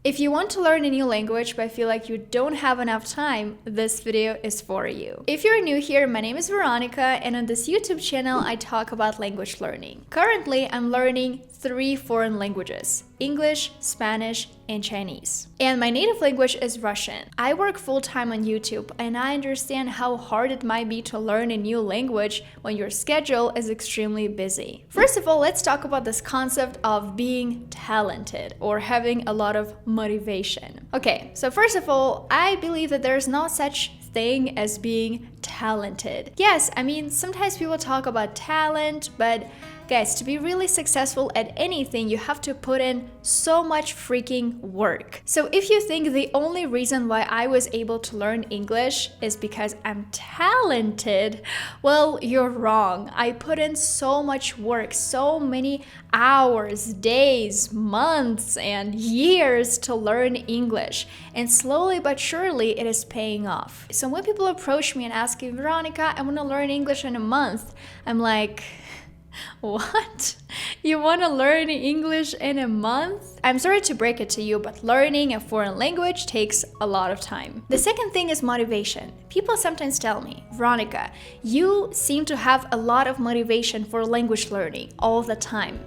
If you want to learn a new language but feel like you don't have enough time, this video is for you. If you're new here, my name is Veronika, and on this YouTube channel I talk about language learning. Currently, I'm learning 3 foreign languages: English, Spanish, and Chinese. And my native language is Russian. I work full-time on YouTube, and I understand how hard it might be to learn a new language when your schedule is extremely busy. First of all, let's talk about this concept of being talented or having a lot of motivation. Okay, so first of all, I believe that there's no such thing as being talented. Yes, I mean, sometimes people talk about talent, but guys, to be really successful at anything, you have to put in so much freaking work. So if you think the only reason why I was able to learn English is because I'm talented, well, you're wrong. I put in so much work, so many hours, days, months, and years to learn English. And slowly but surely, it is paying off. So when people approach me and ask me, Veronika, I want to learn English in a month, I'm like, what? You want to learn English in a month? I'm sorry to break it to you, but learning a foreign language takes a lot of time. The second thing is motivation. People sometimes tell me, Veronika, you seem to have a lot of motivation for language learning all the time.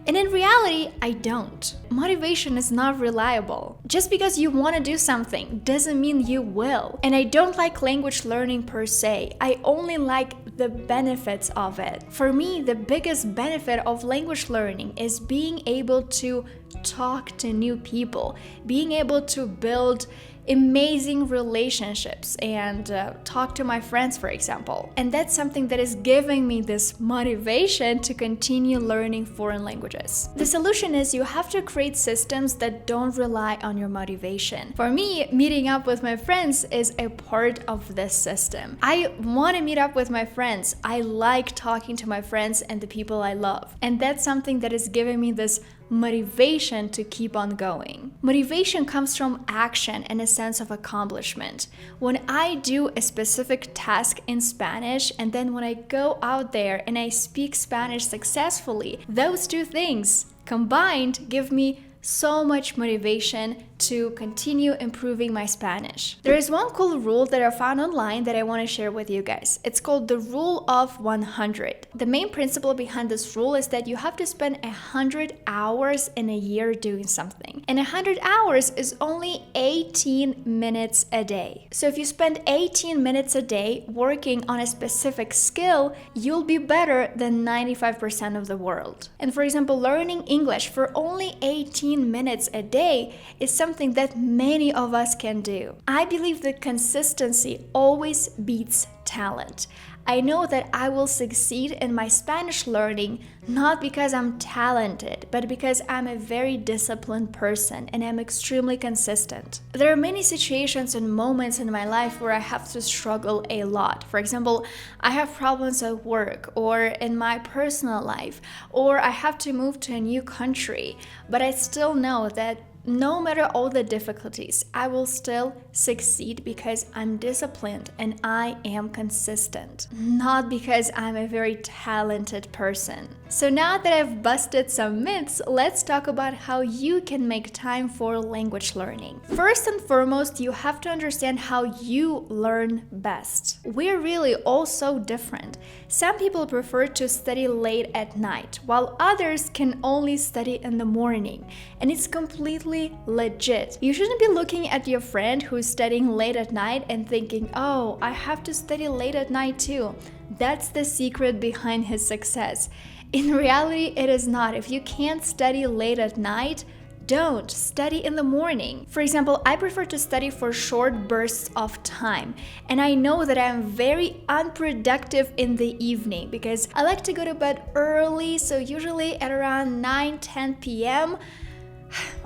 And in reality, I don't. Motivation is not reliable. Just because you want to do something doesn't mean you will. And I don't like language learning per se. I only like the benefits of it. For me, the biggest benefit of language learning is being able to talk to new people, being able to build amazing relationships and talk to my friends, for example. And that's something that is giving me this motivation to continue learning foreign languages. The solution is you have to create systems that don't rely on your motivation. For me, meeting up with my friends is a part of this system. I want to meet up with my friends. I like talking to my friends and the people I love. And that's something that is giving me this motivation to keep on going. Motivation comes from action and a sense of accomplishment. When I do a specific task in Spanish and then when I go out there and I speak Spanish successfully, those two things combined give me so much motivation to continue improving my Spanish. There is one cool rule that I found online that I want to share with you guys. It's called the rule of 100. The main principle behind this rule is that you have to spend 100 hours in a year doing something. And 100 hours is only 18 minutes a day. So if you spend 18 minutes a day working on a specific skill, you'll be better than 95% of the world. And for example, learning English for only 18 minutes a day is something that many of us can do. I believe that consistency always beats talent. I know that I will succeed in my Spanish learning not because I'm talented, but because I'm a very disciplined person and I'm extremely consistent. There are many situations and moments in my life where I have to struggle a lot. For example, I have problems at work or in my personal life, or I have to move to a new country, but I still know that no matter all the difficulties, I will still succeed because I'm disciplined and I am consistent, not because I'm a very talented person. So now that I've busted some myths, let's talk about how you can make time for language learning. First and foremost, you have to understand how you learn best. We're really all so different. Some people prefer to study late at night, while others can only study in the morning, and it's completely legit. You shouldn't be looking at your friend who's studying late at night and thinking, oh, I have to study late at night too. That's the secret behind his success. In reality, it is not. If you can't study late at night, don't study in the morning. For example, I prefer to study for short bursts of time, and I know that I'm very unproductive in the evening because I like to go to bed early, so usually at around 9-10 p.m.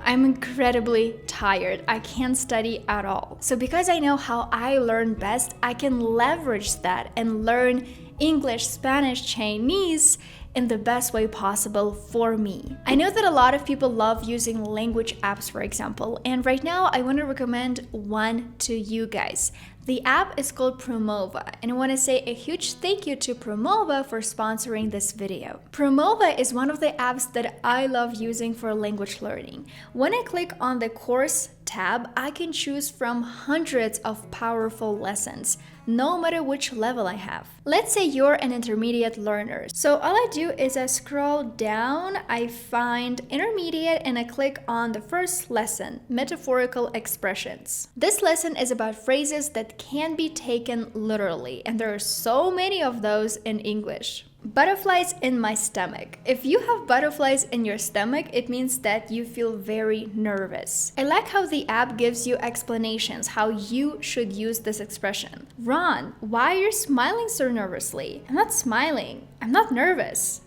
I'm incredibly tired. I can't study at all. So because I know how I learn best, I can leverage that and learn English, Spanish, Chinese in the best way possible for me. I know that a lot of people love using language apps, for example, and right now I want to recommend one to you guys. The app is called Promova, and I want to say a huge thank you to Promova for sponsoring this video. Promova is one of the apps that I love using for language learning. When I click on the course tab, I can choose from hundreds of powerful lessons, no matter which level I have. Let's say you're an intermediate learner. So all I do is I scroll down, I find intermediate, and I click on the first lesson, metaphorical expressions. This lesson is about phrases that can be taken literally, and there are so many of those in English. Butterflies in my stomach. If you have butterflies in your stomach, it means that you feel very nervous. I like how the app gives you explanations how you should use this expression. Ron, why are you smiling so nervously? I'm not smiling. I'm not nervous.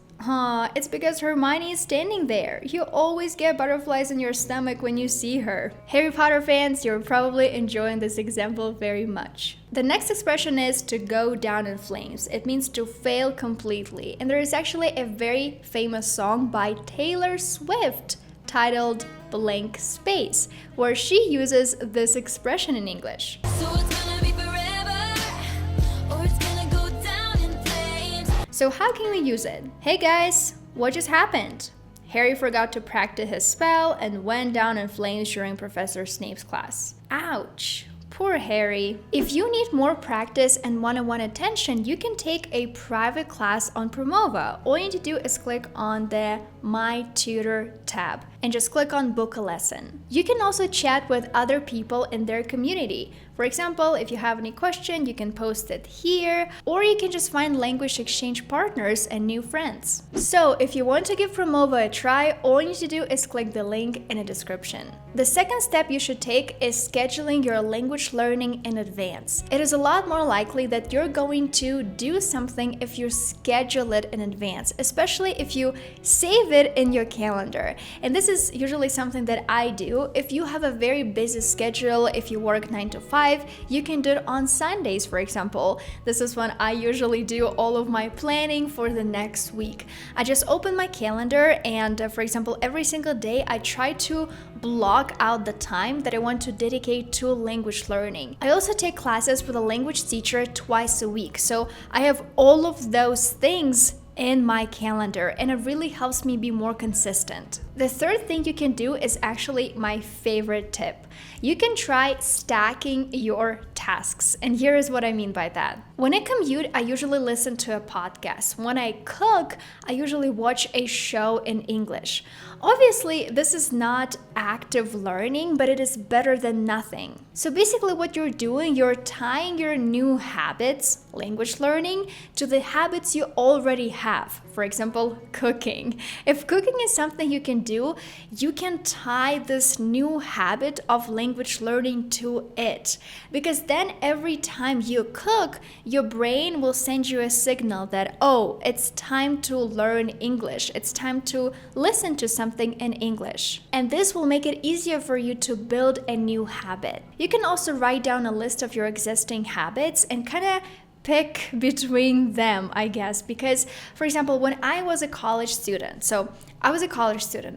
It's because Hermione is standing there. You always get butterflies in your stomach when you see her. Harry Potter fans, you're probably enjoying this example very much. The next expression is to go down in flames. It means to fail completely. And there is actually a very famous song by Taylor Swift titled Blank Space, where she uses this expression in English. So how can we use it? Hey guys, what just happened? Harry forgot to practice his spell and went down in flames during Professor Snape's class. Ouch. Poor Harry. If you need more practice and one-on-one attention, you can take a private class on Promova. All you need to do is click on the My Tutor tab and just click on Book a Lesson. You can also chat with other people in their community. For example, if you have any question, you can post it here, or you can just find language exchange partners and new friends. So if you want to give Promova a try, all you need to do is click the link in the description. The second step you should take is scheduling your language learning in advance. It is a lot more likely that you're going to do something if you schedule it in advance, especially if you save it in your calendar. And this is usually something that I do. If you have a very busy schedule, if you work 9 to 5, you can do it on Sundays, for example. This is when I usually do all of my planning for the next week. I just open my calendar and, for example, every single day I try to block out the time that I want to dedicate to language learning. I also take classes with a language teacher twice a week, so I have all of those things in my calendar, and it really helps me be more consistent. The third thing you can do is actually my favorite tip. You can try stacking your tasks, and here is what I mean by that. When I commute, I usually listen to a podcast. When I cook, I usually watch a show in English. Obviously, this is not active learning, but it is better than nothing. So basically what you're doing, you're tying your new habits, language learning, to the habits you already have. For example, cooking. If cooking is something you can do, you can tie this new habit of language learning to it. Because then every time you cook, your brain will send you a signal that, oh, it's time to learn English. It's time to listen to something in English. And this will make it easier for you to build a new habit. You can also write down a list of your existing habits and kind of pick between them, I guess, because, for example, when I was a college student,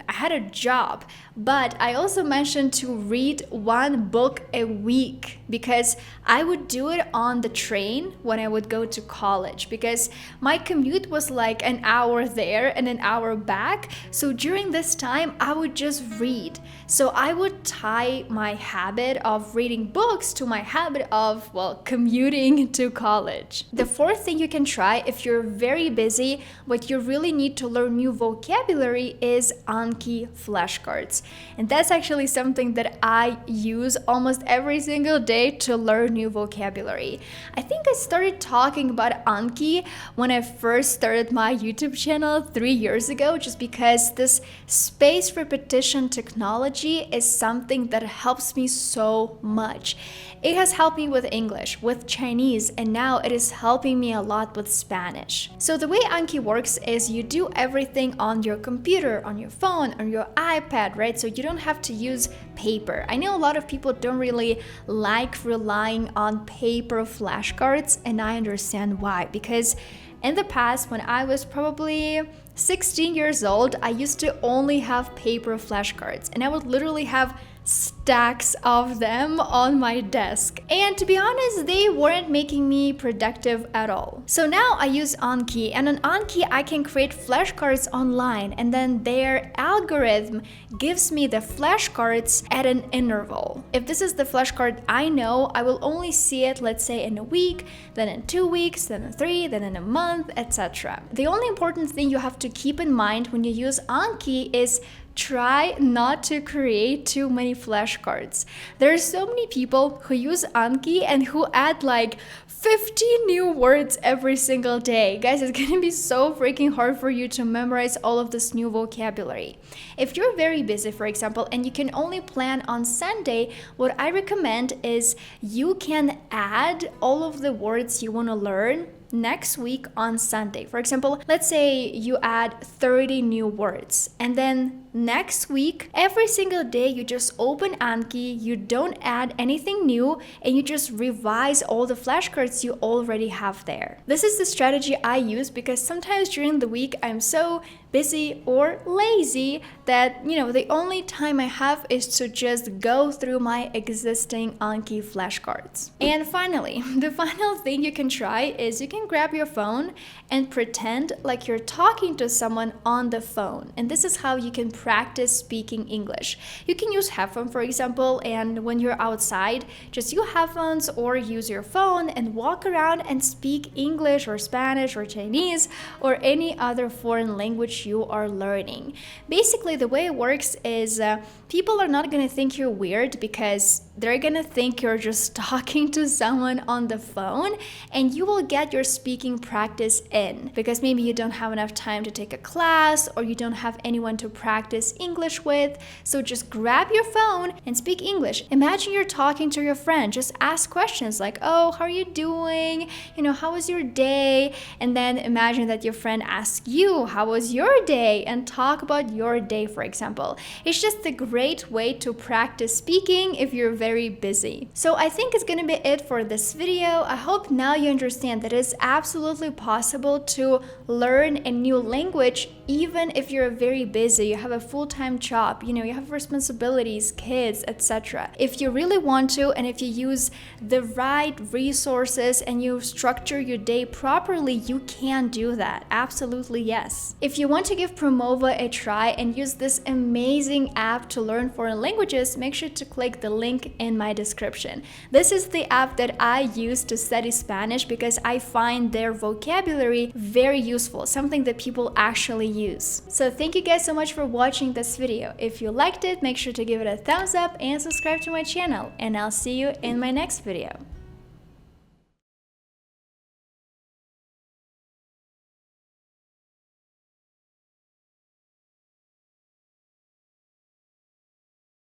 I had a job, but I also mentioned to read one book a week because I would do it on the train when I would go to college because my commute was like an hour there and an hour back. So during this time, I would just read. So I would tie my habit of reading books to my habit of, well, commuting to college. The fourth thing you can try if you're very busy, but you really need to learn new vocabulary is Anki flashcards. And that's actually something that I use almost every single day to learn new vocabulary. I think I started talking about Anki when I first started my YouTube channel 3 years ago, just because this spaced repetition technology is something that helps me so much. It has helped me with English, with Chinese, and now it is helping me a lot with Spanish. So the way Anki works is you do everything on your computer, on your phone, on your iPad, right? So you don't have to use paper. I know a lot of people don't really like relying on paper flashcards, and I understand why. Because in the past, when I was probably 16 years old, I used to only have paper flashcards, and I would literally have stacks of them on my desk. And to be honest, they weren't making me productive at all. So now I use Anki, and on Anki I can create flashcards online, and then their algorithm gives me the flashcards at an interval. If this is the flashcard I know, I will only see it, let's say, in a week, then in 2 weeks, then in 3, then in a month, etc. The only important thing you have to keep in mind when you use Anki is try not to create too many flashcards. There are so many people who use Anki and who add like 50 new words every single day. Guys, it's gonna be so freaking hard for you to memorize all of this new vocabulary. If you're very busy, for example, and you can only plan on Sunday, what I recommend is you can add all of the words you want to learn next week on Sunday. For example, let's say you add 30 new words, and then next week, every single day, you just open Anki, you don't add anything new, and you just revise all the flashcards you already have there. This is the strategy I use because sometimes during the week I'm so busy or lazy that, the only time I have is to just go through my existing Anki flashcards. And finally, the final thing you can try is you can grab your phone and pretend like you're talking to someone on the phone. And this is how you can practice speaking English. You can use headphones, for example, and when you're outside, just use headphones or use your phone and walk around and speak English or Spanish or Chinese or any other foreign language you are learning. Basically, the way it works is people are not going to think you're weird because they're going to think you're just talking to someone on the phone, and you will get your speaking practice in because maybe you don't have enough time to take a class or you don't have anyone to practice English with. So just grab your phone and speak English. Imagine you're talking to your friend. Just ask questions like, oh, how are you doing? How was your day? And then imagine that your friend asks you, how was your day? And talk about your day, for example. It's just a great way to practice speaking if you're very busy. So I think it's gonna be it for this video. I hope now you understand that it's absolutely possible to learn a new language even if you're very busy, you have a full-time job, you have responsibilities, kids, etc. If you really want to, and if you use the right resources and you structure your day properly, you can do that. Absolutely, yes. If you want to give Promova a try and use this amazing app to learn foreign languages, make sure to click the link in my description. This is the app that I use to study Spanish because I find their vocabulary very useful, something that people actually use. So thank you guys so much for watching this video. If you liked it, make sure to give it a thumbs up and subscribe to my channel, and I'll see you in my next video.